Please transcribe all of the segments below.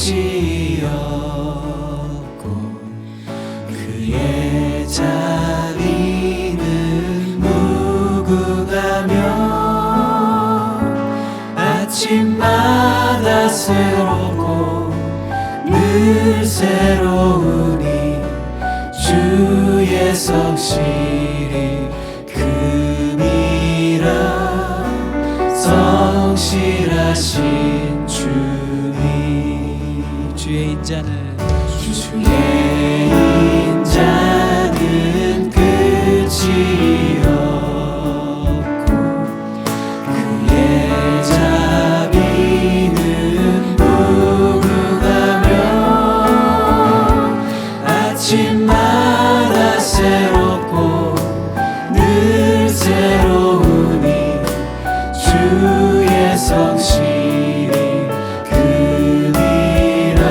끝이었고 그의 자리는 무궁하며 아침마다 새롭고 늘 새로우니 주의 성실이 금이라 성실하신 주님 주의 인자는 끝이었고 그의 자비는 무궁하며 아침마다 새롭고 늘 새로우니 주의 성실이 금이라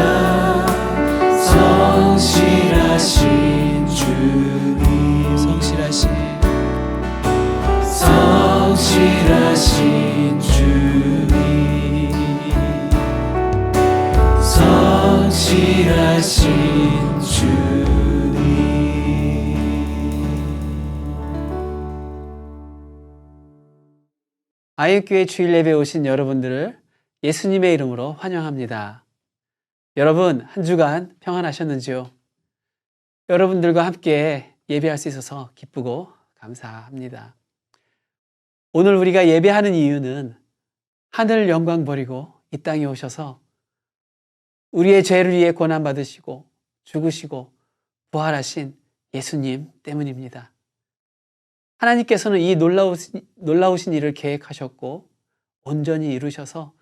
성실하신 주님 성실하신 주님 성실하신 주님. 아이교회 주일 예배에 오신 여러분들을 예수님의 이름으로 환영합니다. 여러분 한 주간 평안하셨는지요? 여러분들과 함께 예배할 수 있어서 기쁘고 감사합니다. 오늘 우리가 예배하는 이유는 하늘 영광 버리고 이 땅에 오셔서 우리의 죄를 위해 고난받으시고 죽으시고 부활하신 예수님 때문입니다. 하나님께서는 이 놀라우신 일을 계획하셨고 온전히 이루셔서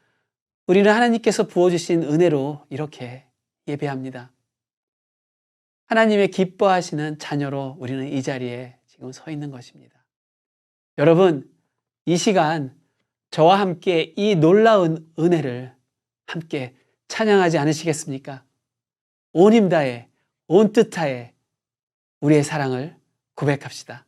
우리는 하나님께서 부어주신 은혜로 이렇게 예배합니다. 하나님의 기뻐하시는 자녀로 우리는 이 자리에 지금 서 있는 것입니다. 여러분, 이 시간 저와 함께 이 놀라운 은혜를 함께 찬양하지 않으시겠습니까? 온 힘 다해, 온 뜻 다해 우리의 사랑을 고백합시다.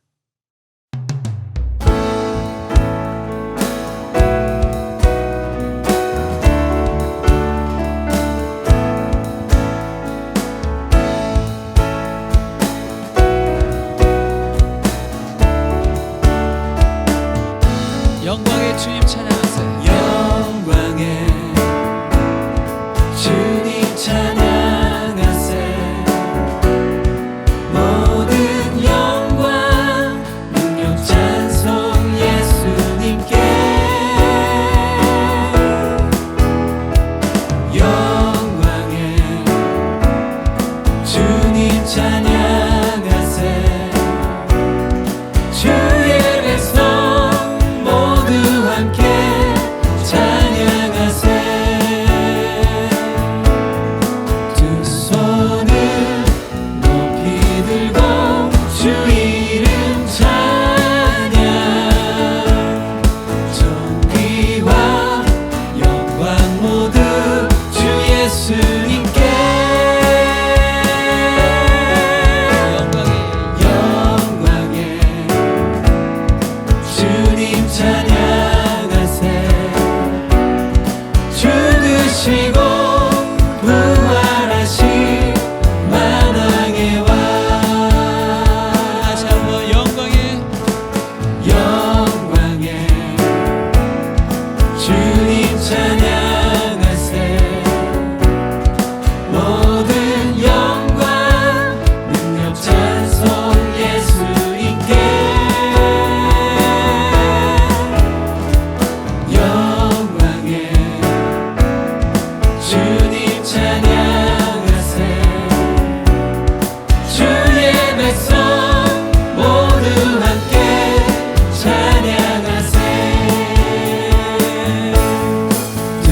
영광의 주님 찬양하세요. 영광의 주님 찬양하세. 모든 영광 능력 찬송 예수님께. 영광의 주님 찬양하세. 주의 백성 함께 찬양하세. 두 손을 높이 들고 주 이름 찬양. 존귀와 영광 모두 주 예수님께. 영광의 주님 찬양. 죽으시고 부활하신 만왕의 왕. 다시 한번 영광의 주님 찬양하세. 모든 영광 능력 찬송 예수님께. 주님 찬양하세. 주의 백성 모두 함께 찬양하세. 두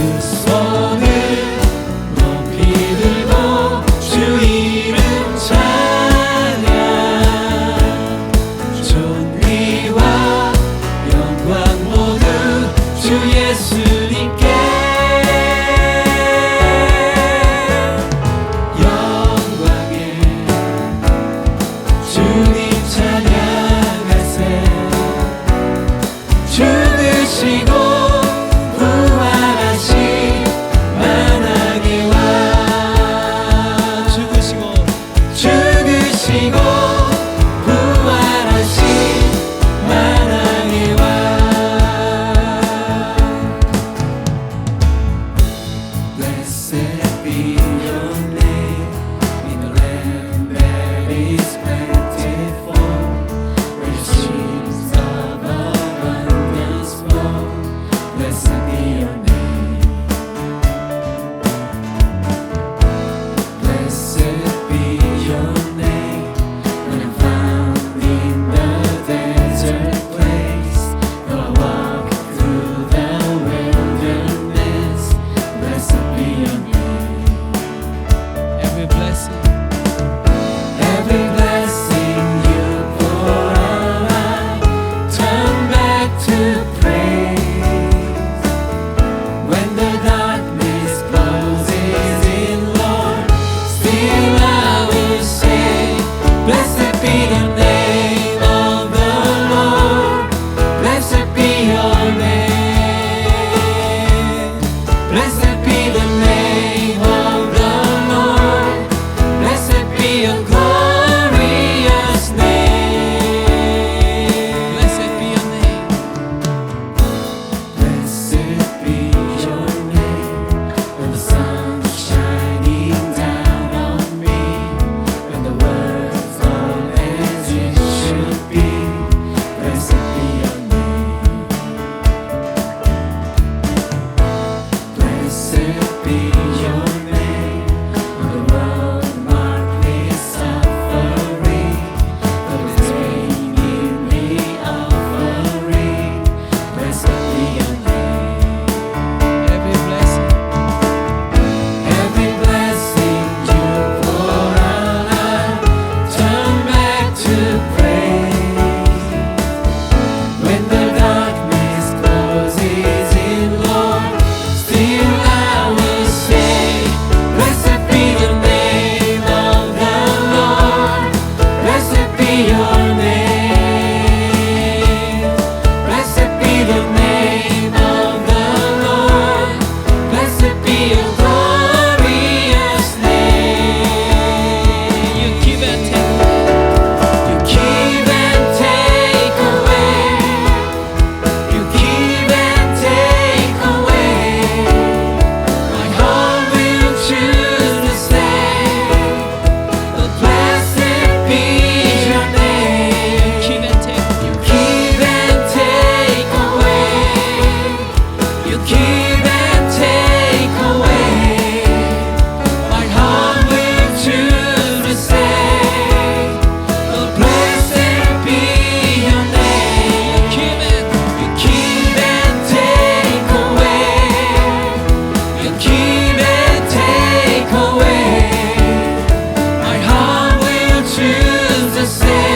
give and take away. My heart will choose to say, oh, blessed be your name. You give and take away. You give and take away. My heart will choose to say,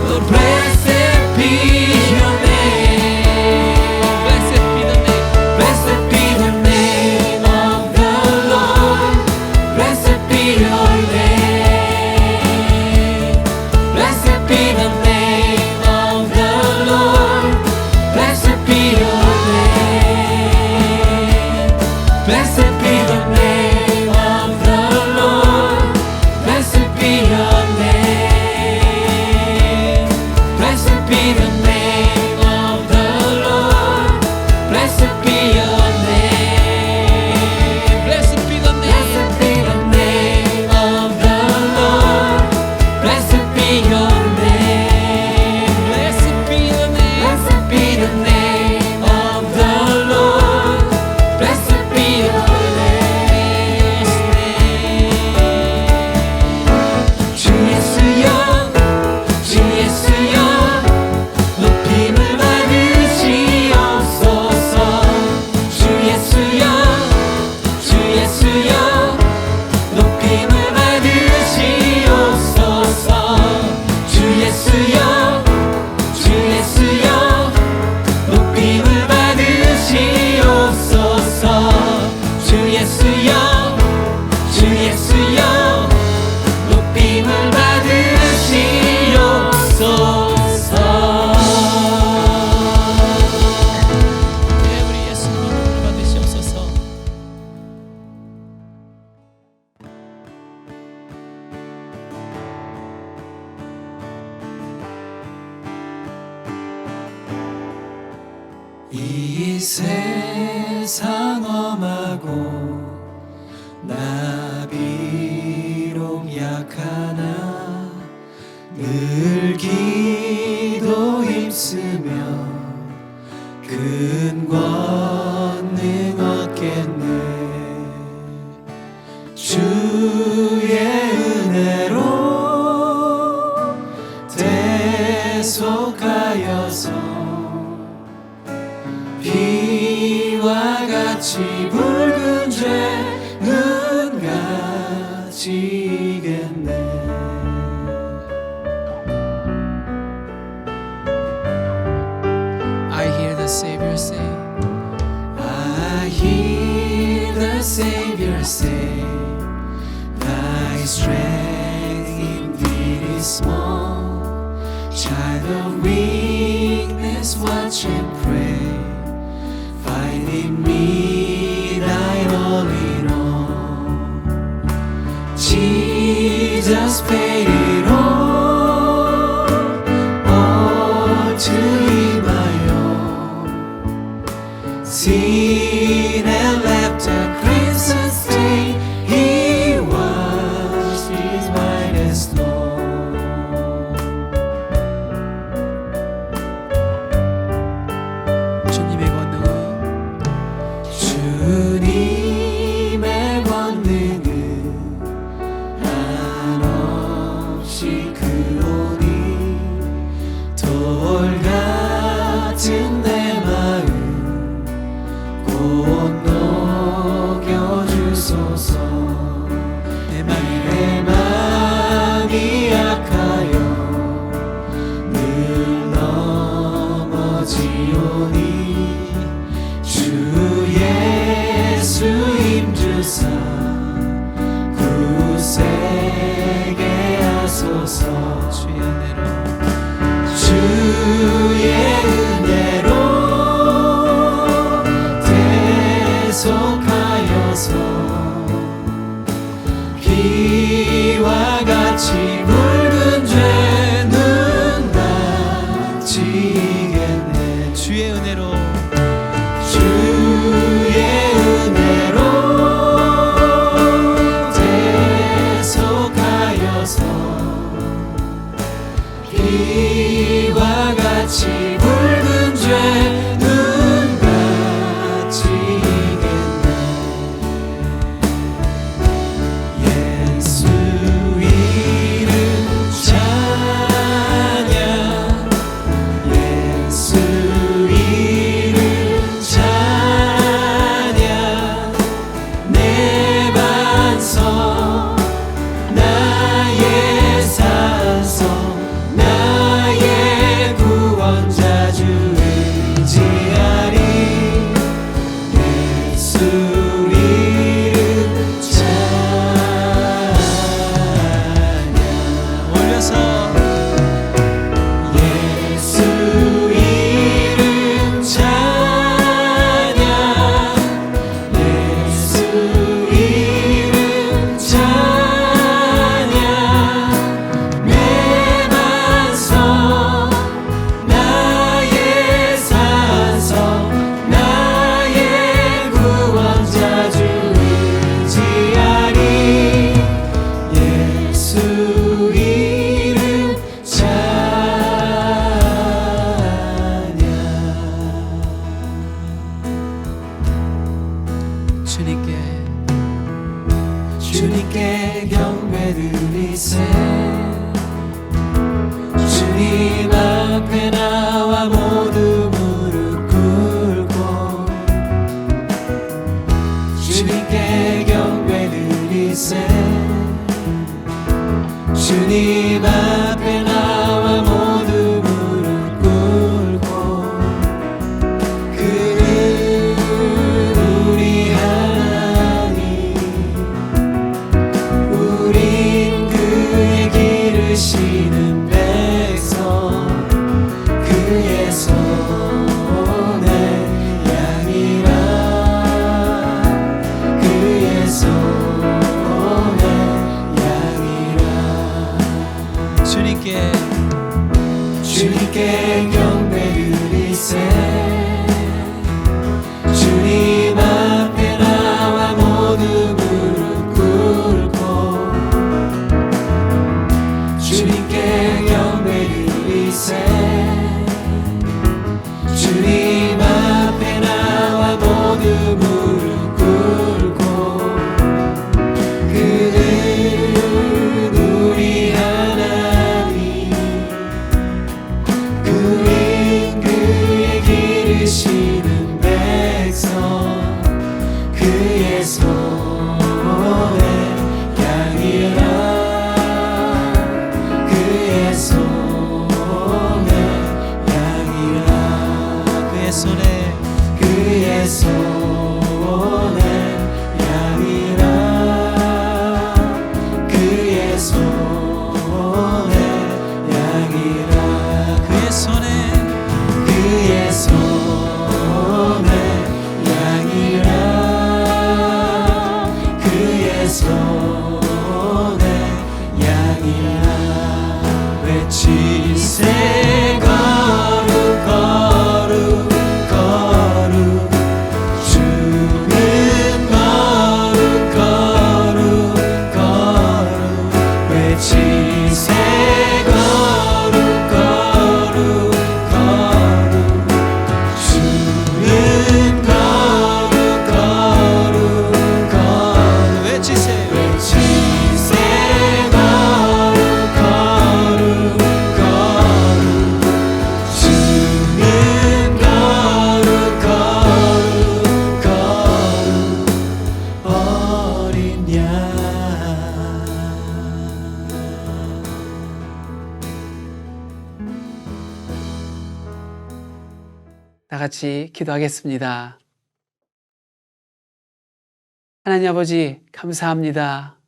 oh, blessed be your name. Blessed be the name. Blessed be the name of the Lord. Blessed be your name. Blessed be the name of the Lord. Blessed be your name. Blessed be the name of the Lord. Blessed be your name. Blessed be the name of the Lord. Blessed be your name. Blessed be the name of the Lord. Blessed be your name. Blessed be the name. Blessed be the name of the Lord. Blessed be your name. 주 예수여, 주 예수여, 높임을 받으시옵소서. 주 예수여, 주 예수여, 높임을 받으시옵소서. 주 예수여, 주 예수여, 높임을 받으시옵소서. 주 예수여, 주 예수여, 높임을 받으시옵소서. 네, 우리 예수님 높임을 받으시옵소서. 이 세상 험하고 나 비록 약하나 늘 기도 힘쓰며 큰 권능 얻겠네. 주의 은혜로 대속하여서 비와 같이 붉은 죄는 가지겠네. I hear the Savior say, I hear the Savior say, thy strength indeed is small. Child of weakness, watch and pray. Find in me thine all in all. Jesus paid it all to him I owe. Sin and left a crimson stain, he washed his white as snow. 주님의 권능은 한없이 크오니 돌 같은 내 마음 곧 녹여주소서. 내 맘이 약하여 늘 넘어지오니 주 예수 힘주사 굳세게 하소서. 주의 은혜로 대속하여서 비와 같이 붉은 죄는 다치겠네. 주의 은혜로 주의 은혜로 이름 찬양 올려서 예수 이름 찬양 예수 이름 찬양 내 반석 나의 산성 나의 구원자 주 의지하리 예수 이름 찬양 주님께 경배 드리세 주님 앞에 나와 모두 무릎 꿇고 주님께 경배 드리세 주님 앞에 나와 모두 무릎 꿇고 그는 우리 하나님 우린 그의 기르시는 백성 그의 손에 양이라 그의 손에 양이라 주님께 경배 드리세 주님 앞에 나와 모두 무릎 꿇고 주님께 경배 드리세 주님 앞에 나와 모두 무릎 꿇고 그는 우리 하나님 그인 그의 기르시는 백성 그의 손에 양이라 그의 손에 양이라 그의 손에 양이라 그의 손에 양이라 그의 손에 양이라 그의 손에 양이라 외치세 거룩 거룩 거룩 주는 거룩 거룩 거룩 외치세 거룩 거룩 거룩 주는 거룩 거룩 거룩 외치세 거룩 거룩 거룩 주는 거룩 거룩 거룩 어린 양 다 같이 기도하겠습니다. 하나님 아버지, 감사합니다.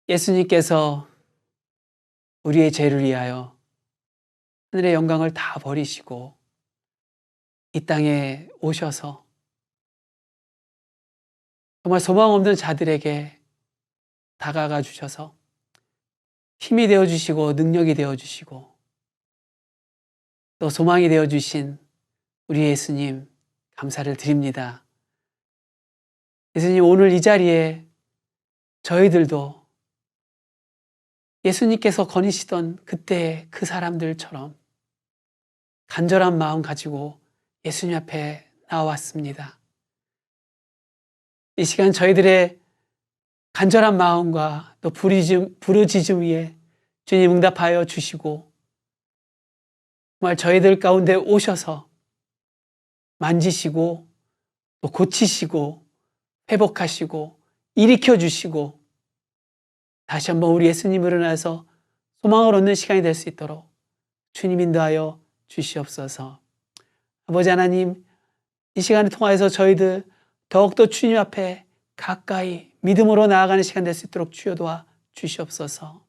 예수님께서 우리의 죄를 위하여 하늘의 영광을 다 버리시고 이 땅에 오셔서 정말 소망 없는 자들에게 다가가 주셔서 힘이 되어 주시고 능력이 되어 주시고 또 소망이 되어 주신 우리 예수님 감사를 드립니다. 예수님, 오늘 이 자리에 저희들도 예수님께서 거니시던 그때 그 사람들처럼 간절한 마음 가지고 예수님 앞에 나왔습니다. 이 시간 저희들의 간절한 마음과 또 부르짖음 위에 주님 응답하여 주시고 정말 저희들 가운데 오셔서 만지시고 또 고치시고 회복하시고 일으켜 주시고 다시 한번 우리 예수님을 일어나서 소망을 얻는 시간이 될 수 있도록 주님 인도하여 주시옵소서. 아버지 하나님, 이 시간을 통하여서 저희들 더욱더 주님 앞에 가까이 믿음으로 나아가는 시간 될 수 있도록 주여 도와 주시옵소서.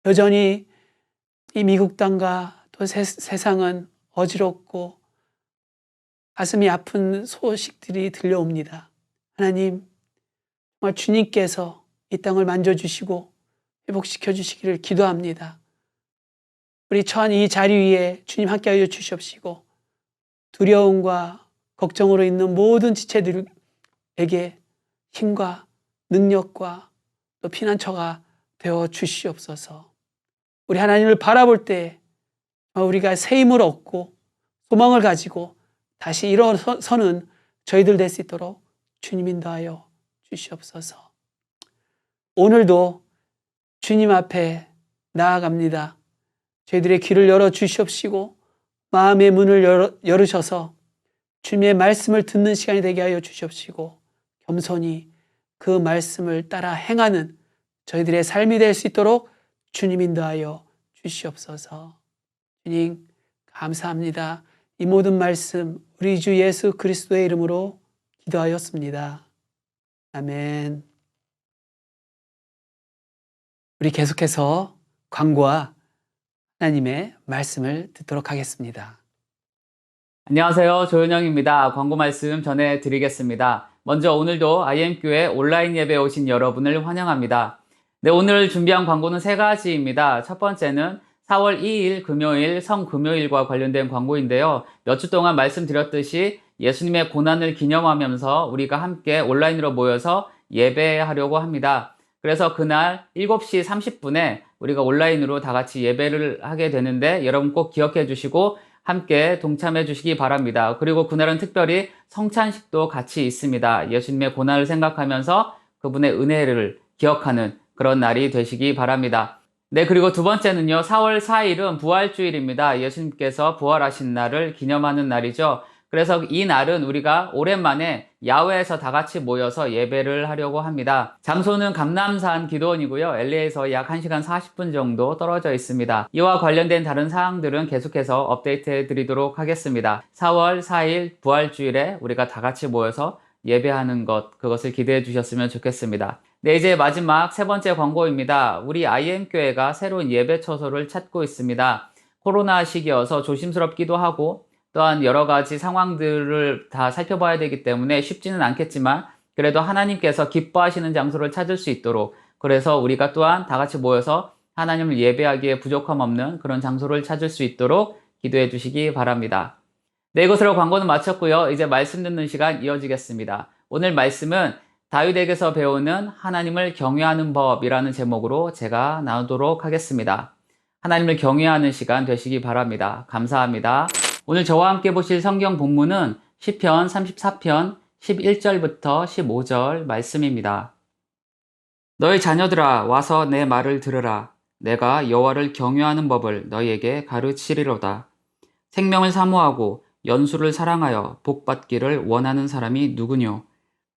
여전히 이 미국 땅과 또 세상은 어지럽고 가슴이 아픈 소식들이 들려옵니다. 하나님, 정말 주님께서 이 땅을 만져주시고 회복시켜 주시기를 기도합니다. 우리 처한 이 자리 위에 주님 함께하여 주시옵시고 두려움과 걱정으로 있는 모든 지체들에게 힘과 능력과 또 피난처가 되어 주시옵소서. 우리 하나님을 바라볼 때 우리가 새 힘을 얻고 소망을 가지고 다시 일어서는 저희들 될 수 있도록 주님 인도하여 주시옵소서. 오늘도 주님 앞에 나아갑니다. 저희들의 귀를 열어 주시옵시고 마음의 문을 열으셔서 주님의 말씀을 듣는 시간이 되게 하여 주시옵시고 겸손히 그 말씀을 따라 행하는 저희들의 삶이 될 수 있도록 주님 인도하여 주시옵소서. 주님 감사합니다. 이 모든 말씀 우리 주 예수 그리스도의 이름으로 기도하였습니다. 아멘. 우리 계속해서 광고와 하나님의 말씀을 듣도록 하겠습니다. 안녕하세요. 조현영입니다. 광고 말씀 전해드리겠습니다. 먼저 오늘도 IM교회 온라인 예배에 오신 여러분을 환영합니다. 네, 오늘 준비한 광고는 3가지입니다. 첫 번째는 4월 2일 금요일 성금요일과 관련된 광고인데요. 몇 주 동안 말씀드렸듯이 예수님의 고난을 기념하면서 우리가 함께 온라인으로 모여서 예배하려고 합니다. 그래서 그날 7시 30분에 우리가 온라인으로 다 같이 예배를 하게 되는데 여러분 꼭 기억해 주시고 함께 동참해 주시기 바랍니다. 그리고 그날은 특별히 성찬식도 같이 있습니다. 예수님의 고난을 생각하면서 그분의 은혜를 기억하는 그런 날이 되시기 바랍니다. 네, 그리고 두 번째는요, 4월 4일은 부활주일입니다. 예수님께서 부활하신 날을 기념하는 날이죠. 그래서 이 날은 우리가 오랜만에 야외에서 다 같이 모여서 예배를 하려고 합니다. 장소는 감남산 기도원이고요. LA에서 약 1시간 40분 정도 떨어져 있습니다. 이와 관련된 다른 사항들은 계속해서 업데이트해 드리도록 하겠습니다. 4월 4일 부활주일에 우리가 다 같이 모여서 예배하는 그것을 기대해 주셨으면 좋겠습니다. 네, 이제 마지막 3번째 광고입니다. 우리 IM교회가 새로운 예배 처소를 찾고 있습니다. 코로나 시기여서 조심스럽기도 하고 또한 여러 가지 상황들을 다 살펴봐야 되기 때문에 쉽지는 않겠지만 그래도 하나님께서 기뻐하시는 장소를 찾을 수 있도록, 그래서 우리가 또한 다 같이 모여서 하나님을 예배하기에 부족함 없는 그런 장소를 찾을 수 있도록 기도해 주시기 바랍니다. 네, 이것으로 광고는 마쳤고요. 이제 말씀 듣는 시간 이어지겠습니다. 오늘 말씀은 다윗에게서 배우는 하나님을 경외하는 법이라는 제목으로 제가 나누도록 하겠습니다. 하나님을 경외하는 시간 되시기 바랍니다. 감사합니다. 오늘 저와 함께 보실 성경 본문은 시편 34편 11절부터 15절 말씀입니다. 너희 자녀들아 와서 내 말을 들으라. 내가 여호와를 경외하는 법을 너희에게 가르치리로다. 생명을 사모하고 연수를 사랑하여 복받기를 원하는 사람이 누구뇨?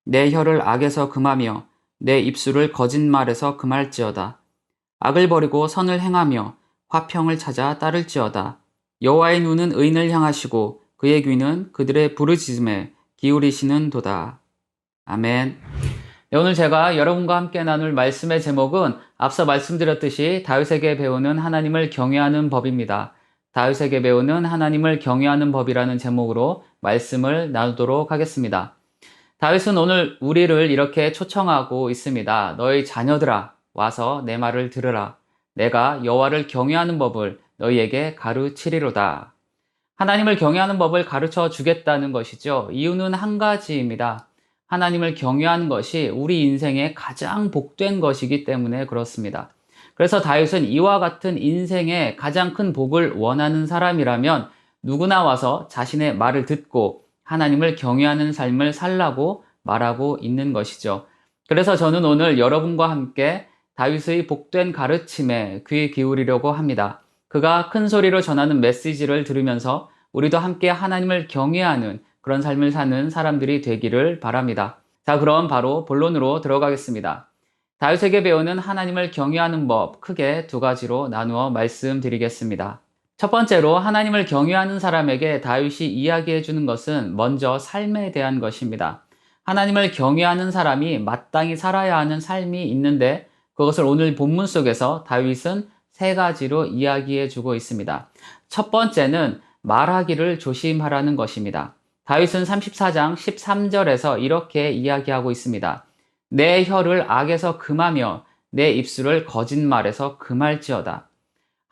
내 혀를 악에서 금하며 내 입술을 거짓말에서 금할지어다. 악을 버리고 선을 행하며 화평을 찾아 따를지어다. 여호와의 눈은 의인을 향하시고 그의 귀는 그들의 부르짖음에 기울이시는 도다. 아멘. 네, 오늘 제가 여러분과 함께 나눌 말씀의 제목은 앞서 말씀드렸듯이 다윗에게 배우는 하나님을 경외하는 법입니다. 다윗에게 배우는 하나님을 경외하는 법이라는 제목으로 말씀을 나누도록 하겠습니다. 다윗은 오늘 우리를 이렇게 초청하고 있습니다. 너희 자녀들아 와서 내 말을 들으라. 내가 여호와를 경외하는 법을 너희에게 가르치리로다. 하나님을 경외하는 법을 가르쳐 주겠다는 것이죠. 이유는 한 가지입니다. 하나님을 경외하는 것이 우리 인생의 가장 복된 것이기 때문에 그렇습니다. 그래서 다윗은 이와 같은 인생의 가장 큰 복을 원하는 사람이라면 누구나 와서 자신의 말을 듣고 하나님을 경외하는 삶을 살라고 말하고 있는 것이죠. 그래서 저는 오늘 여러분과 함께 다윗의 복된 가르침에 귀 기울이려고 합니다. 그가 큰 소리로 전하는 메시지를 들으면서 우리도 함께 하나님을 경외하는 그런 삶을 사는 사람들이 되기를 바랍니다. 자, 그럼 바로 본론으로 들어가겠습니다. 다윗에게 배우는 하나님을 경외하는 법, 크게 2가지로 나누어 말씀드리겠습니다. 첫 번째로 하나님을 경외하는 사람에게 다윗이 이야기해 주는 것은 먼저 삶에 대한 것입니다. 하나님을 경외하는 사람이 마땅히 살아야 하는 삶이 있는데 그것을 오늘 본문 속에서 다윗은 세 가지로 이야기해 주고 있습니다. 첫 번째는 말하기를 조심하라는 것입니다. 다윗은 34장 13절에서 이렇게 이야기하고 있습니다. 내 혀를 악에서 금하며 내 입술을 거짓말에서 금할지어다.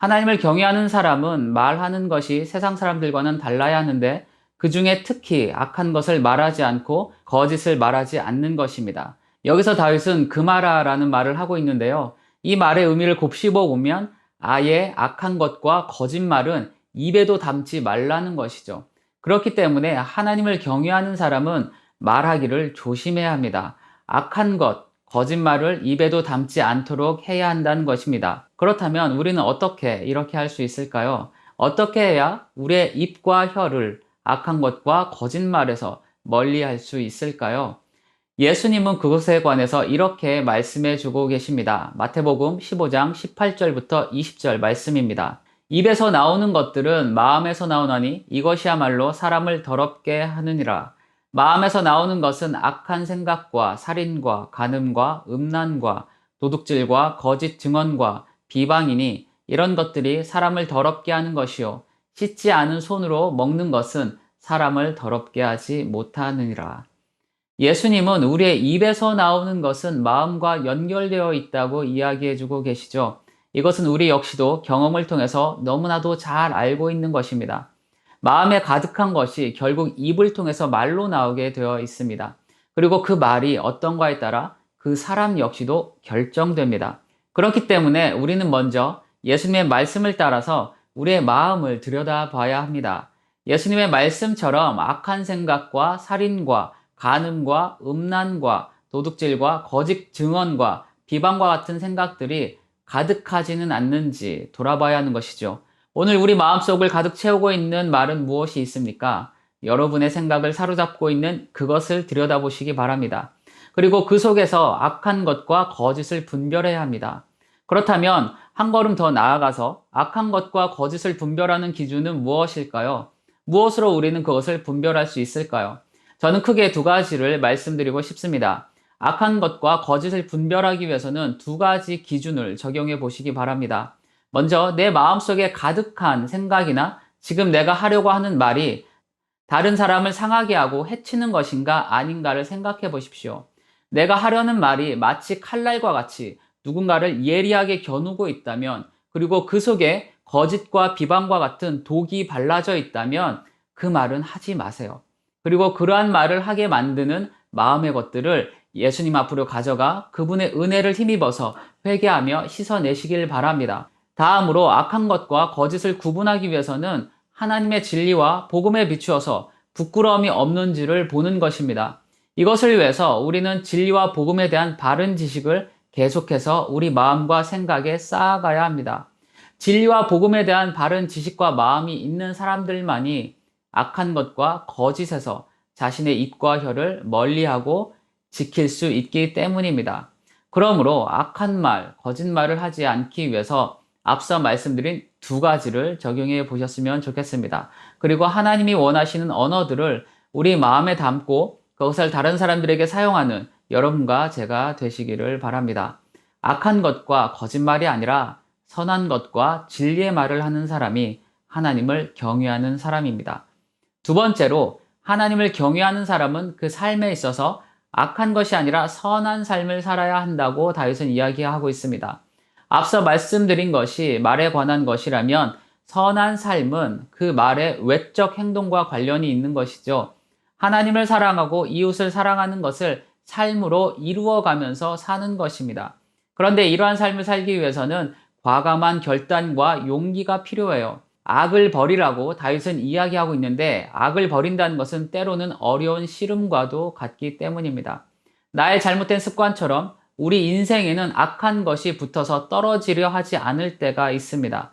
하나님을 경외하는 사람은 말하는 것이 세상 사람들과는 달라야 하는데 그 중에 특히 악한 것을 말하지 않고 거짓을 말하지 않는 것입니다. 여기서 다윗은 금하라라는 말을 하고 있는데요. 이 말의 의미를 곱씹어 보면 아예 악한 것과 거짓말은 입에도 담지 말라는 것이죠. 그렇기 때문에 하나님을 경외하는 사람은 말하기를 조심해야 합니다. 악한 것, 거짓말을 입에도 담지 않도록 해야 한다는 것입니다. 그렇다면 우리는 어떻게 이렇게 할 수 있을까요? 어떻게 해야 우리의 입과 혀를 악한 것과 거짓말에서 멀리 할 수 있을까요? 예수님은 그것에 관해서 이렇게 말씀해 주고 계십니다. 마태복음 15장 18절부터 20절 말씀입니다. 입에서 나오는 것들은 마음에서 나오나니 이것이야말로 사람을 더럽게 하느니라. 마음에서 나오는 것은 악한 생각과 살인과 간음과 음란과 도둑질과 거짓 증언과 비방이니 이런 것들이 사람을 더럽게 하는 것이요. 씻지 않은 손으로 먹는 것은 사람을 더럽게 하지 못하느니라. 예수님은 우리의 입에서 나오는 것은 마음과 연결되어 있다고 이야기해 주고 계시죠. 이것은 우리 역시도 경험을 통해서 너무나도 잘 알고 있는 것입니다. 마음에 가득한 것이 결국 입을 통해서 말로 나오게 되어 있습니다. 그리고 그 말이 어떤가에 따라 그 사람 역시도 결정됩니다. 그렇기 때문에 우리는 먼저 예수님의 말씀을 따라서 우리의 마음을 들여다봐야 합니다. 예수님의 말씀처럼 악한 생각과 살인과 간음과 음란과 도둑질과 거짓 증언과 비방과 같은 생각들이 가득하지는 않는지 돌아봐야 하는 것이죠. 오늘 우리 마음속을 가득 채우고 있는 말은 무엇이 있습니까? 여러분의 생각을 사로잡고 있는 그것을 들여다보시기 바랍니다. 그리고 그 속에서 악한 것과 거짓을 분별해야 합니다. 그렇다면 한 걸음 더 나아가서 악한 것과 거짓을 분별하는 기준은 무엇일까요? 무엇으로 우리는 그것을 분별할 수 있을까요? 저는 크게 두 가지를 말씀드리고 싶습니다. 악한 것과 거짓을 분별하기 위해서는 두 가지 기준을 적용해 보시기 바랍니다. 먼저 내 마음속에 가득한 생각이나 지금 내가 하려고 하는 말이 다른 사람을 상하게 하고 해치는 것인가 아닌가를 생각해 보십시오. 내가 하려는 말이 마치 칼날과 같이 누군가를 예리하게 겨누고 있다면, 그리고 그 속에 거짓과 비방과 같은 독이 발라져 있다면 그 말은 하지 마세요. 그리고 그러한 말을 하게 만드는 마음의 것들을 예수님 앞으로 가져가 그분의 은혜를 힘입어서 회개하며 씻어내시길 바랍니다. 다음으로 악한 것과 거짓을 구분하기 위해서는 하나님의 진리와 복음에 비추어서 부끄러움이 없는지를 보는 것입니다. 이것을 위해서 우리는 진리와 복음에 대한 바른 지식을 계속해서 우리 마음과 생각에 쌓아가야 합니다. 진리와 복음에 대한 바른 지식과 마음이 있는 사람들만이 악한 것과 거짓에서 자신의 입과 혀를 멀리하고 지킬 수 있기 때문입니다. 그러므로 악한 말, 거짓말을 하지 않기 위해서 앞서 말씀드린 두 가지를 적용해 보셨으면 좋겠습니다. 그리고 하나님이 원하시는 언어들을 우리 마음에 담고 그것을 다른 사람들에게 사용하는 여러분과 제가 되시기를 바랍니다. 악한 것과 거짓말이 아니라 선한 것과 진리의 말을 하는 사람이 하나님을 경외하는 사람입니다. 두 번째로 하나님을 경외하는 사람은 그 삶에 있어서 악한 것이 아니라 선한 삶을 살아야 한다고 다윗은 이야기하고 있습니다. 앞서 말씀드린 것이 말에 관한 것이라면 선한 삶은 그 말의 외적 행동과 관련이 있는 것이죠. 하나님을 사랑하고 이웃을 사랑하는 것을 삶으로 이루어가면서 사는 것입니다. 그런데 이러한 삶을 살기 위해서는 과감한 결단과 용기가 필요해요. 악을 버리라고 다윗은 이야기하고 있는데 악을 버린다는 것은 때로는 어려운 씨름과도 같기 때문입니다. 나의 잘못된 습관처럼 우리 인생에는 악한 것이 붙어서 떨어지려 하지 않을 때가 있습니다.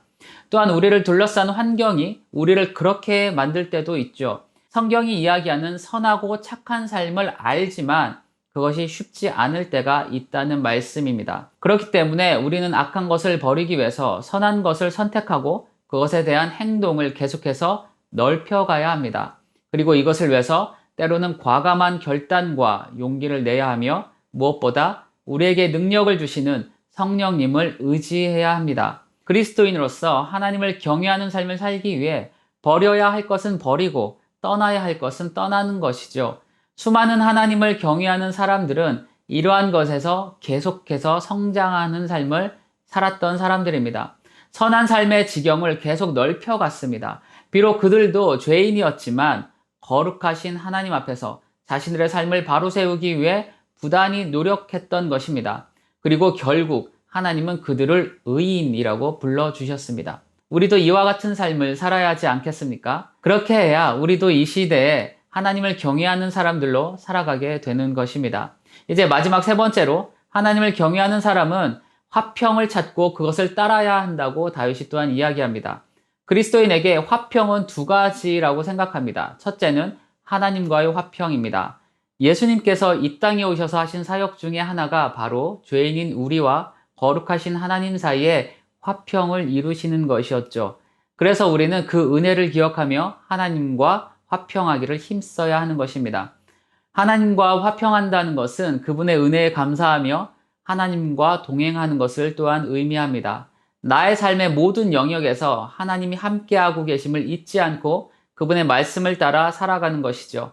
또한 우리를 둘러싼 환경이 우리를 그렇게 만들 때도 있죠. 성경이 이야기하는 선하고 착한 삶을 알지만 그것이 쉽지 않을 때가 있다는 말씀입니다. 그렇기 때문에 우리는 악한 것을 버리기 위해서 선한 것을 선택하고 그것에 대한 행동을 계속해서 넓혀가야 합니다. 그리고 이것을 위해서 때로는 과감한 결단과 용기를 내야 하며 무엇보다 우리에게 능력을 주시는 성령님을 의지해야 합니다. 그리스도인으로서 하나님을 경외하는 삶을 살기 위해 버려야 할 것은 버리고 떠나야 할 것은 떠나는 것이죠. 수많은 하나님을 경외하는 사람들은 이러한 것에서 계속해서 성장하는 삶을 살았던 사람들입니다. 선한 삶의 지경을 계속 넓혀갔습니다. 비록 그들도 죄인이었지만 거룩하신 하나님 앞에서 자신들의 삶을 바로 세우기 위해 부단히 노력했던 것입니다. 그리고 결국 하나님은 그들을 의인이라고 불러주셨습니다. 우리도 이와 같은 삶을 살아야 하지 않겠습니까? 그렇게 해야 우리도 이 시대에 하나님을 경외하는 사람들로 살아가게 되는 것입니다. 이제 마지막 세 번째로 하나님을 경외하는 사람은 화평을 찾고 그것을 따라야 한다고 다윗이 또한 이야기합니다. 그리스도인에게 화평은 두 가지라고 생각합니다. 첫째는 하나님과의 화평입니다. 예수님께서 이 땅에 오셔서 하신 사역 중에 하나가 바로 죄인인 우리와 거룩하신 하나님 사이에 화평을 이루시는 것이었죠. 그래서 우리는 그 은혜를 기억하며 하나님과 화평하기를 힘써야 하는 것입니다. 하나님과 화평한다는 것은 그분의 은혜에 감사하며 하나님과 동행하는 것을 또한 의미합니다. 나의 삶의 모든 영역에서 하나님이 함께하고 계심을 잊지 않고 그분의 말씀을 따라 살아가는 것이죠.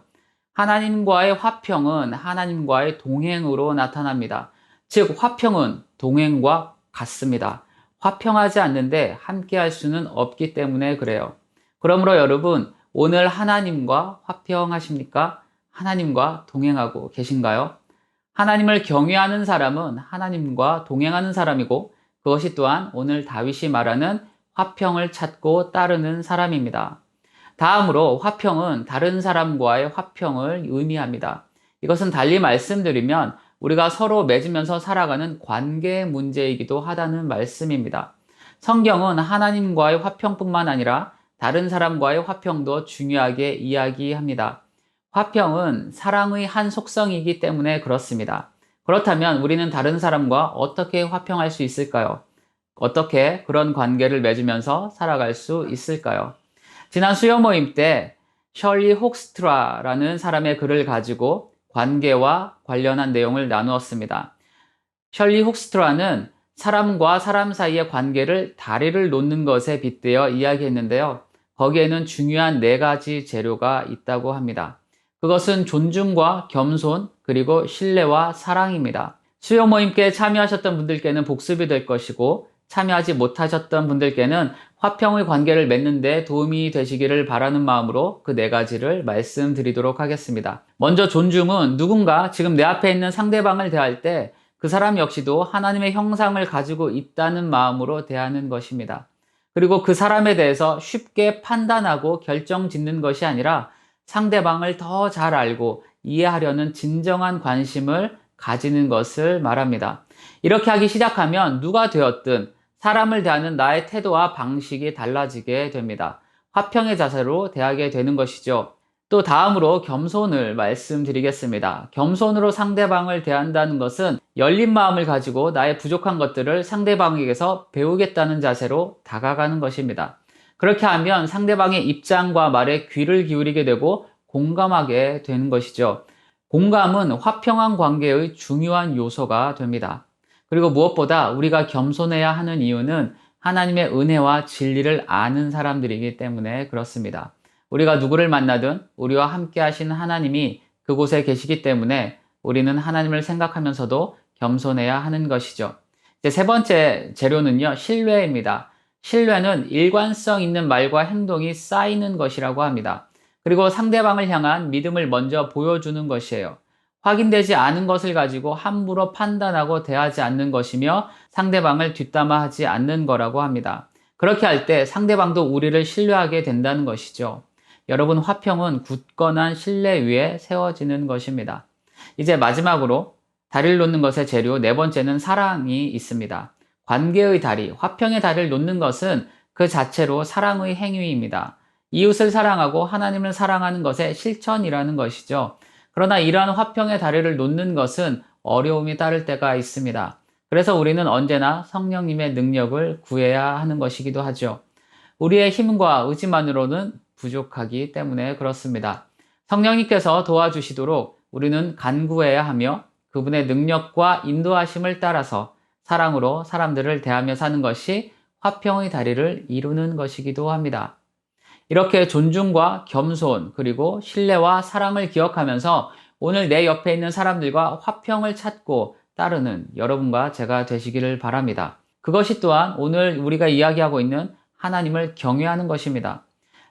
하나님과의 화평은 하나님과의 동행으로 나타납니다. 즉, 화평은 동행과 같습니다. 화평하지 않는데 함께할 수는 없기 때문에 그래요. 그러므로 여러분, 오늘 하나님과 화평하십니까? 하나님과 동행하고 계신가요? 하나님을 경외하는 사람은 하나님과 동행하는 사람이고 그것이 또한 오늘 다윗이 말하는 화평을 찾고 따르는 사람입니다. 다음으로 화평은 다른 사람과의 화평을 의미합니다. 이것은 달리 말씀드리면 우리가 서로 맺으면서 살아가는 관계 문제이기도 하다는 말씀입니다. 성경은 하나님과의 화평뿐만 아니라 다른 사람과의 화평도 중요하게 이야기합니다. 화평은 사랑의 한 속성이기 때문에 그렇습니다. 그렇다면 우리는 다른 사람과 어떻게 화평할 수 있을까요? 어떻게 그런 관계를 맺으면서 살아갈 수 있을까요? 지난 수요 모임 때 셜리 혹스트라라는 사람의 글을 가지고 관계와 관련한 내용을 나누었습니다. 셜리 혹스트라는 사람과 사람 사이의 관계를 다리를 놓는 것에 빗대어 이야기했는데요. 거기에는 중요한 4가지 재료가 있다고 합니다. 그것은 존중과 겸손, 그리고 신뢰와 사랑입니다. 수요 모임께 참여하셨던 분들께는 복습이 될 것이고 참여하지 못하셨던 분들께는 화평의 관계를 맺는 데 도움이 되시기를 바라는 마음으로 그 4가지를 말씀드리도록 하겠습니다. 먼저 존중은 누군가 지금 내 앞에 있는 상대방을 대할 때 그 사람 역시도 하나님의 형상을 가지고 있다는 마음으로 대하는 것입니다. 그리고 그 사람에 대해서 쉽게 판단하고 결정 짓는 것이 아니라 상대방을 더 잘 알고 이해하려는 진정한 관심을 가지는 것을 말합니다. 이렇게 하기 시작하면 누가 되었든 사람을 대하는 나의 태도와 방식이 달라지게 됩니다. 화평의 자세로 대하게 되는 것이죠. 또 다음으로 겸손을 말씀드리겠습니다. 겸손으로 상대방을 대한다는 것은 열린 마음을 가지고 나의 부족한 것들을 상대방에게서 배우겠다는 자세로 다가가는 것입니다. 그렇게 하면 상대방의 입장과 말에 귀를 기울이게 되고 공감하게 되는 것이죠. 공감은 화평한 관계의 중요한 요소가 됩니다. 그리고 무엇보다 우리가 겸손해야 하는 이유는 하나님의 은혜와 진리를 아는 사람들이기 때문에 그렇습니다. 우리가 누구를 만나든 우리와 함께 하신 하나님이 그곳에 계시기 때문에 우리는 하나님을 생각하면서도 겸손해야 하는 것이죠. 이제 세 번째 재료는요, 신뢰입니다. 신뢰는 일관성 있는 말과 행동이 쌓이는 것이라고 합니다. 그리고 상대방을 향한 믿음을 먼저 보여주는 것이에요. 확인되지 않은 것을 가지고 함부로 판단하고 대하지 않는 것이며 상대방을 뒷담화하지 않는 거라고 합니다. 그렇게 할 때 상대방도 우리를 신뢰하게 된다는 것이죠. 여러분, 화평은 굳건한 신뢰 위에 세워지는 것입니다. 이제 마지막으로 다리를 놓는 것의 재료 4번째는 사랑이 있습니다. 관계의 다리, 화평의 다리를 놓는 것은 그 자체로 사랑의 행위입니다. 이웃을 사랑하고 하나님을 사랑하는 것의 실천이라는 것이죠. 그러나 이러한 화평의 다리를 놓는 것은 어려움이 따를 때가 있습니다. 그래서 우리는 언제나 성령님의 능력을 구해야 하는 것이기도 하죠. 우리의 힘과 의지만으로는 부족하기 때문에 그렇습니다. 성령님께서 도와주시도록 우리는 간구해야 하며 그분의 능력과 인도하심을 따라서 사랑으로 사람들을 대하며 사는 것이 화평의 다리를 이루는 것이기도 합니다. 이렇게 존중과 겸손 그리고 신뢰와 사랑을 기억하면서 오늘 내 옆에 있는 사람들과 화평을 찾고 따르는 여러분과 제가 되시기를 바랍니다. 그것이 또한 오늘 우리가 이야기하고 있는 하나님을 경외하는 것입니다.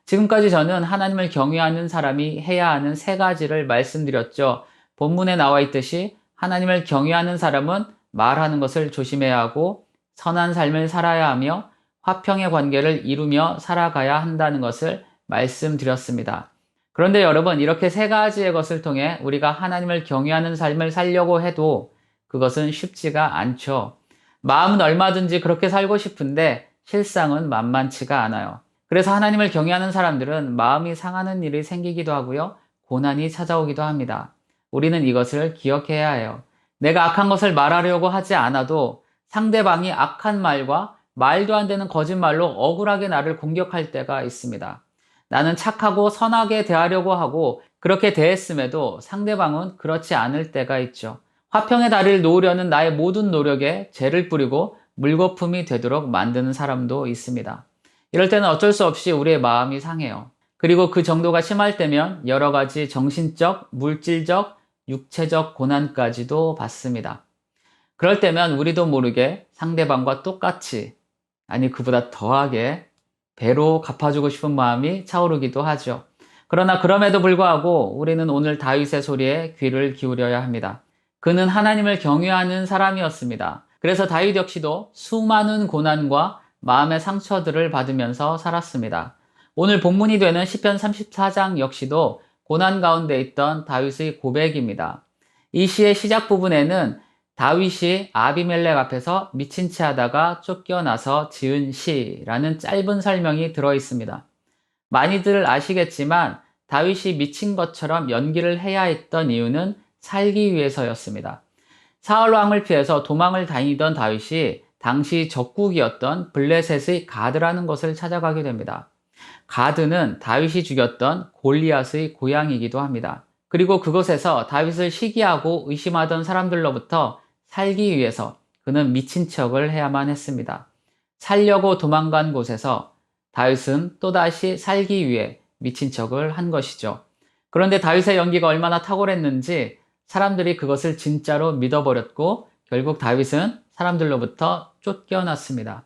지금까지 저는 하나님을 경외하는 사람이 해야 하는 3가지를 말씀드렸죠. 본문에 나와 있듯이 하나님을 경외하는 사람은 말하는 것을 조심해야 하고 선한 삶을 살아야 하며 화평의 관계를 이루며 살아가야 한다는 것을 말씀드렸습니다. 그런데 여러분, 이렇게 3가지의 것을 통해 우리가 하나님을 경외하는 삶을 살려고 해도 그것은 쉽지가 않죠. 마음은 얼마든지 그렇게 살고 싶은데 실상은 만만치가 않아요. 그래서 하나님을 경외하는 사람들은 마음이 상하는 일이 생기기도 하고요. 고난이 찾아오기도 합니다. 우리는 이것을 기억해야 해요. 내가 악한 것을 말하려고 하지 않아도 상대방이 악한 말과 말도 안 되는 거짓말로 억울하게 나를 공격할 때가 있습니다. 나는 착하고 선하게 대하려고 하고 그렇게 대했음에도 상대방은 그렇지 않을 때가 있죠. 화평의 다리를 놓으려는 나의 모든 노력에 죄를 뿌리고 물거품이 되도록 만드는 사람도 있습니다. 이럴 때는 어쩔 수 없이 우리의 마음이 상해요. 그리고 그 정도가 심할 때면 여러 가지 정신적, 물질적, 육체적 고난까지도 받습니다. 그럴 때면 우리도 모르게 상대방과 똑같이, 아니 그보다 더하게 배로 갚아주고 싶은 마음이 차오르기도 하죠. 그러나 그럼에도 불구하고 우리는 오늘 다윗의 소리에 귀를 기울여야 합니다. 그는 하나님을 경외하는 사람이었습니다. 그래서 다윗 역시도 수많은 고난과 마음의 상처들을 받으면서 살았습니다. 오늘 본문이 되는 시편 34장 역시도 고난 가운데 있던 다윗의 고백입니다. 이 시의 시작 부분에는 다윗이 아비멜렉 앞에서 미친 채 하다가 쫓겨나서 지은 시라는 짧은 설명이 들어 있습니다. 많이들 아시겠지만 다윗이 미친 것처럼 연기를 해야 했던 이유는 살기 위해서였습니다. 사울 왕을 피해서 도망을 다니던 다윗이 당시 적국이었던 블레셋의 가드라는 곳을 찾아가게 됩니다. 가드는 다윗이 죽였던 골리앗의 고향이기도 합니다. 그리고 그곳에서 다윗을 시기하고 의심하던 사람들로부터 살기 위해서 그는 미친 척을 해야만 했습니다. 살려고 도망간 곳에서 다윗은 또다시 살기 위해 미친 척을 한 것이죠. 그런데 다윗의 연기가 얼마나 탁월했는지 사람들이 그것을 진짜로 믿어버렸고 결국 다윗은 사람들로부터 쫓겨났습니다.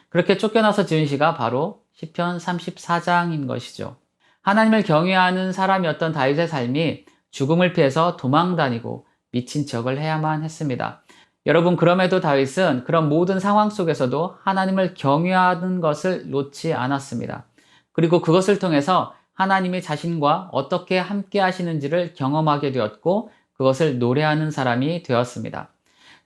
그렇게 쫓겨나서 지은 시가 바로 시편 34장인 것이죠. 하나님을 경외하는 사람이었던 다윗의 삶이 죽음을 피해서 도망다니고 미친 척을 해야만 했습니다. 여러분, 그럼에도 다윗은 그런 모든 상황 속에서도 하나님을 경외하는 것을 놓지 않았습니다. 그리고 그것을 통해서 하나님이 자신과 어떻게 함께 하시는지를 경험하게 되었고 그것을 노래하는 사람이 되었습니다.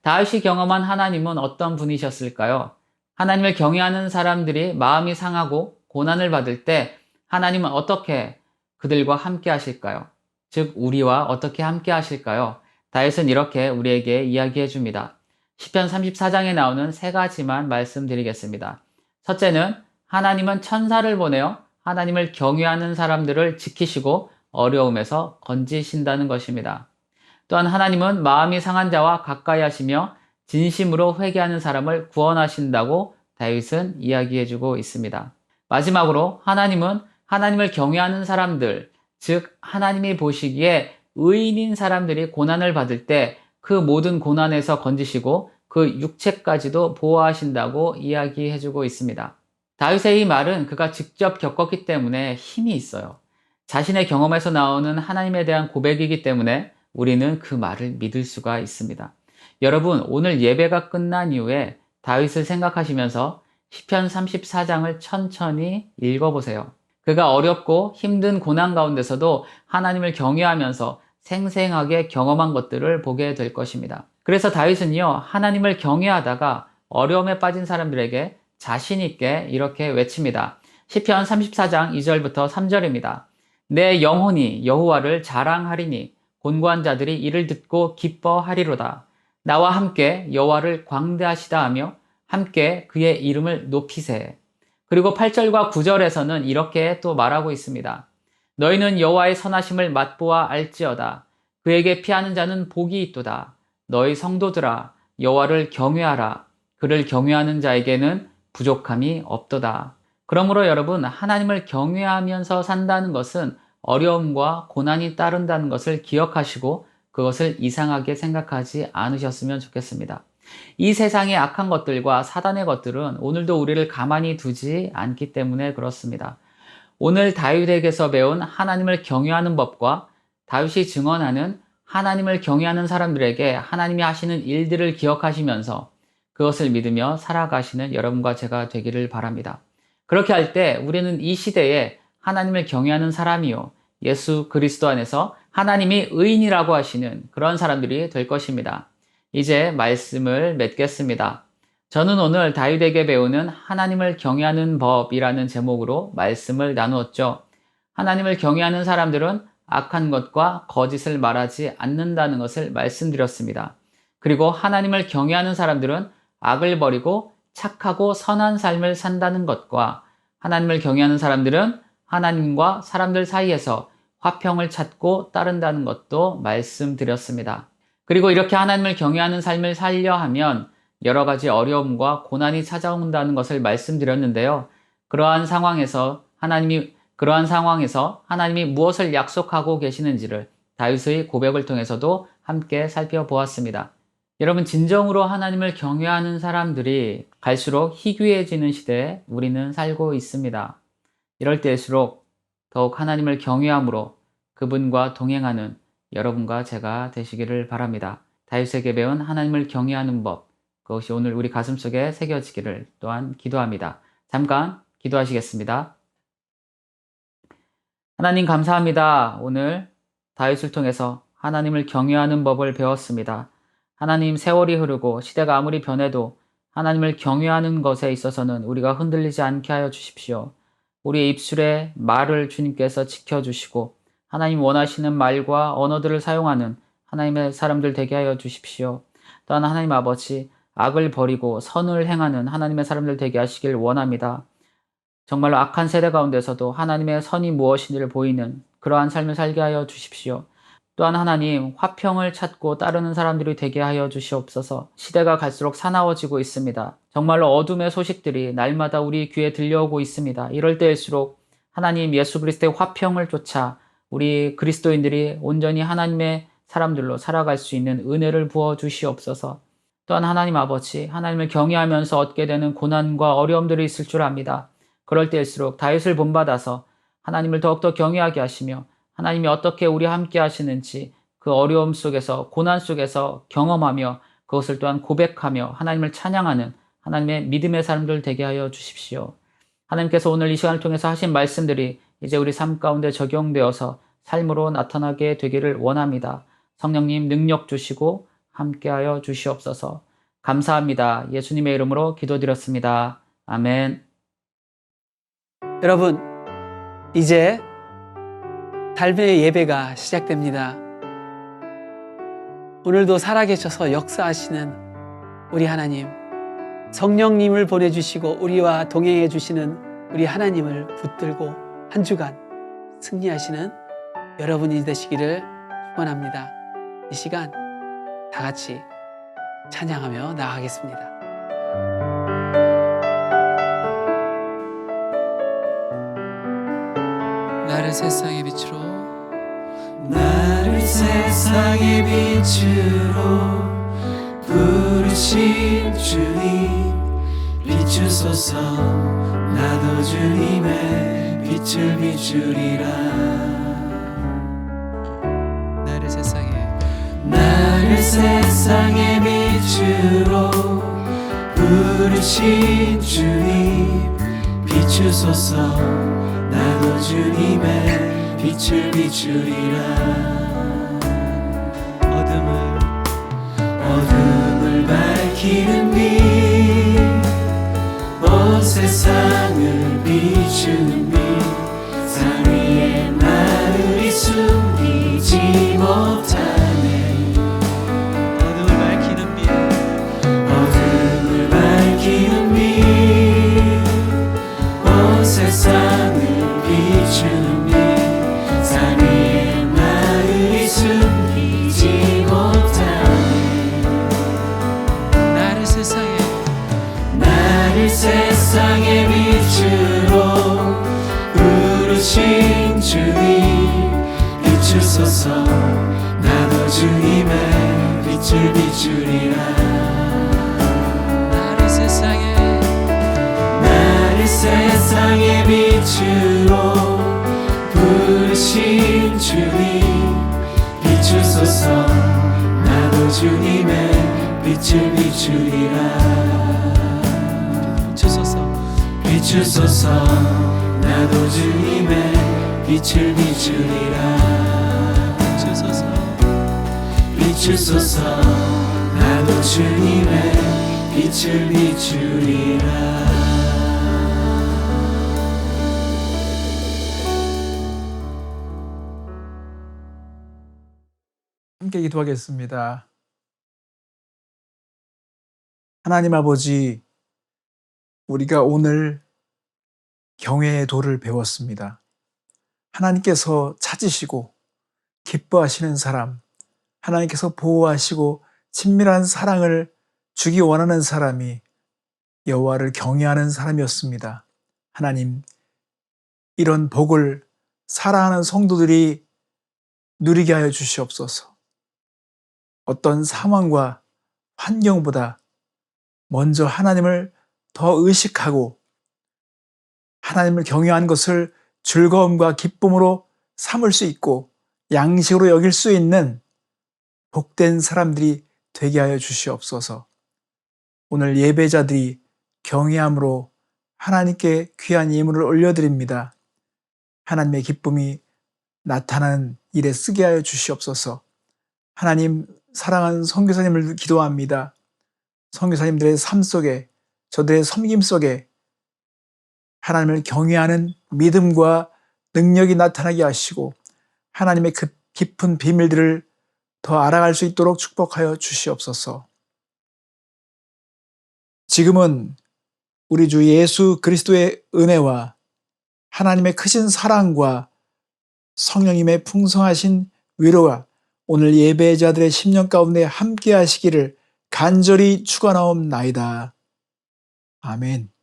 다윗이 경험한 하나님은 어떤 분이셨을까요? 하나님을 경외하는 사람들이 마음이 상하고 고난을 받을 때 하나님은 어떻게 그들과 함께 하실까요? 즉 우리와 어떻게 함께 하실까요? 다윗은 이렇게 우리에게 이야기해 줍니다. 시편 34장에 나오는 3가지만 말씀드리겠습니다. 첫째는 하나님은 천사를 보내어 하나님을 경외하는 사람들을 지키시고 어려움에서 건지신다는 것입니다. 또한 하나님은 마음이 상한 자와 가까이 하시며 진심으로 회개하는 사람을 구원하신다고 다윗은 이야기해 주고 있습니다. 마지막으로 하나님은 하나님을 경외하는 사람들, 즉 하나님이 보시기에 의인인 사람들이 고난을 받을 때 그 모든 고난에서 건지시고 그 육체까지도 보호하신다고 이야기해 주고 있습니다. 다윗의 이 말은 그가 직접 겪었기 때문에 힘이 있어요. 자신의 경험에서 나오는 하나님에 대한 고백이기 때문에 우리는 그 말을 믿을 수가 있습니다. 여러분, 오늘 예배가 끝난 이후에 다윗을 생각하시면서 시편 34장을 천천히 읽어보세요. 그가 어렵고 힘든 고난 가운데서도 하나님을 경외하면서 생생하게 경험한 것들을 보게 될 것입니다. 그래서 다윗은요, 하나님을 경외하다가 어려움에 빠진 사람들에게 자신 있게 이렇게 외칩니다. 시편 34장 2절부터 3절입니다. 내 영혼이 여호와를 자랑하리니 곤고한 자들이 이를 듣고 기뻐하리로다. 나와 함께 여호와를 광대하시다 하며 함께 그의 이름을 높이세. 그리고 8절과 9절에서는 이렇게 또 말하고 있습니다. 너희는 여호와의 선하심을 맛보아 알지어다. 그에게 피하는 자는 복이 있도다. 너희 성도들아 여호와를 경외하라. 그를 경외하는 자에게는 부족함이 없도다. 그러므로 여러분, 하나님을 경외하면서 산다는 것은 어려움과 고난이 따른다는 것을 기억하시고 그것을 이상하게 생각하지 않으셨으면 좋겠습니다. 이 세상의 악한 것들과 사단의 것들은 오늘도 우리를 가만히 두지 않기 때문에 그렇습니다. 오늘 다윗에게서 배운 하나님을 경외하는 법과 다윗이 증언하는 하나님을 경외하는 사람들에게 하나님이 하시는 일들을 기억하시면서 그것을 믿으며 살아가시는 여러분과 제가 되기를 바랍니다. 그렇게 할 때 우리는 이 시대에 하나님을 경외하는 사람이요, 예수 그리스도 안에서 하나님이 의인이라고 하시는 그런 사람들이 될 것입니다. 이제 말씀을 맺겠습니다. 저는 오늘 다윗에게 배우는 하나님을 경외하는 법이라는 제목으로 말씀을 나누었죠. 하나님을 경외하는 사람들은 악한 것과 거짓을 말하지 않는다는 것을 말씀드렸습니다. 그리고 하나님을 경외하는 사람들은 악을 버리고 착하고 선한 삶을 산다는 것과 하나님을 경외하는 사람들은 하나님과 사람들 사이에서 화평을 찾고 따른다는 것도 말씀드렸습니다. 그리고 이렇게 하나님을 경외하는 삶을 살려 하면 여러 가지 어려움과 고난이 찾아온다는 것을 말씀드렸는데요. 그러한 상황에서 하나님이 무엇을 약속하고 계시는지를 다윗의 고백을 통해서도 함께 살펴보았습니다. 여러분, 진정으로 하나님을 경외하는 사람들이 갈수록 희귀해지는 시대에 우리는 살고 있습니다. 이럴 때일수록 더욱 하나님을 경외함으로 그분과 동행하는 여러분과 제가 되시기를 바랍니다. 다윗에게 배운 하나님을 경외하는 법, 그것이 오늘 우리 가슴속에 새겨지기를 또한 기도합니다. 잠깐 기도하시겠습니다. 하나님 감사합니다. 오늘 다윗을 통해서 하나님을 경외하는 법을 배웠습니다. 하나님, 세월이 흐르고 시대가 아무리 변해도 하나님을 경외하는 것에 있어서는 우리가 흔들리지 않게 하여 주십시오. 우리의 입술의 말을 주님께서 지켜주시고 하나님 원하시는 말과 언어들을 사용하는 하나님의 사람들 되게 하여 주십시오. 또한 하나님 아버지, 악을 버리고 선을 행하는 하나님의 사람들 되게 하시길 원합니다. 정말로 악한 세대 가운데서도 하나님의 선이 무엇인지를 보이는 그러한 삶을 살게 하여 주십시오. 또한 하나님, 화평을 찾고 따르는 사람들이 되게 하여 주시옵소서. 시대가 갈수록 사나워지고 있습니다. 정말로 어둠의 소식들이 날마다 우리 귀에 들려오고 있습니다. 이럴 때일수록 하나님, 예수 그리스도의 화평을 쫓아 우리 그리스도인들이 온전히 하나님의 사람들로 살아갈 수 있는 은혜를 부어 주시옵소서. 또한 하나님 아버지, 하나님을 경외하면서 얻게 되는 고난과 어려움들이 있을 줄 압니다. 그럴 때일수록 다윗을 본받아서 하나님을 더욱더 경외하게 하시며 하나님이 어떻게 우리와 함께 하시는지 그 어려움 속에서, 고난 속에서 경험하며 그것을 또한 고백하며 하나님을 찬양하는 하나님의 믿음의 사람들 되게 하여 주십시오. 하나님께서 오늘 이 시간을 통해서 하신 말씀들이 이제 우리 삶 가운데 적용되어서 삶으로 나타나게 되기를 원합니다. 성령님 능력 주시고 함께하여 주시옵소서. 감사합니다. 예수님의 이름으로 기도드렸습니다. 아멘. 여러분, 이제 달의 예배가 시작됩니다. 오늘도 살아계셔서 역사하시는 우리 하나님, 성령님을 보내주시고 우리와 동행해 주시는 우리 하나님을 붙들고 한 주간 승리하시는 여러분이 되시기를 축원합니다. 이 시간 다 같이 찬양하며 나아가겠습니다. 나를 세상의 빛으로, 나를 세상의 빛으로 부르신 주님, 비추소서. 나도 주님의 빛을 비추리라. 나를 세상의 빛으로 부르신 주님, 비추소서. 나도 주님의 빛을 비추리라. 어둠을 밝히는 빛, 온 세상을 비추는 빛, 산 위에 마을이 숨기지 못하네. 어둠을 밝히는 빛, 어둠을 밝히는 빛, 온 알지 못하네. 나를 세상의 빛으로 부르신 주님 비추소서. 나도 주님의 빛을 비추리라. 나를 세상의 빛으로 부르신 주님 비추소서. 나도 주님의 빛을 비추리라. 비추소서. 나도 주님의 빛을 비추리라. 비추소서. 나도 주님의 빛을 비추리라. 함께 기도하겠습니다. 하나님 아버지, 우리가 오늘 경외의 도를 배웠습니다. 하나님께서 찾으시고 기뻐하시는 사람, 하나님께서 보호하시고 친밀한 사랑을 주기 원하는 사람이 여호와를 경외하는 사람이었습니다. 하나님, 이런 복을 사랑하는 성도들이 누리게 하여 주시옵소서. 어떤 상황과 환경보다 먼저 하나님을 더 의식하고 하나님을 경외하는 것을 즐거움과 기쁨으로 삼을 수 있고 양식으로 여길 수 있는 복된 사람들이 되게 하여 주시옵소서. 오늘 예배자들이 경외함으로 하나님께 귀한 예물을 올려드립니다. 하나님의 기쁨이 나타나는 일에 쓰게 하여 주시옵소서. 하나님, 사랑하는 선교사님을 기도합니다. 선교사님들의 삶 속에, 저들의 섬김 속에 하나님을 경외하는 믿음과 능력이 나타나게 하시고 하나님의 그 깊은 비밀들을 더 알아갈 수 있도록 축복하여 주시옵소서. 지금은 우리 주 예수 그리스도의 은혜와 하나님의 크신 사랑과 성령님의 풍성하신 위로가 오늘 예배자들의 심령 가운데 함께 하시기를 간절히 축원하옵나이다. 아멘.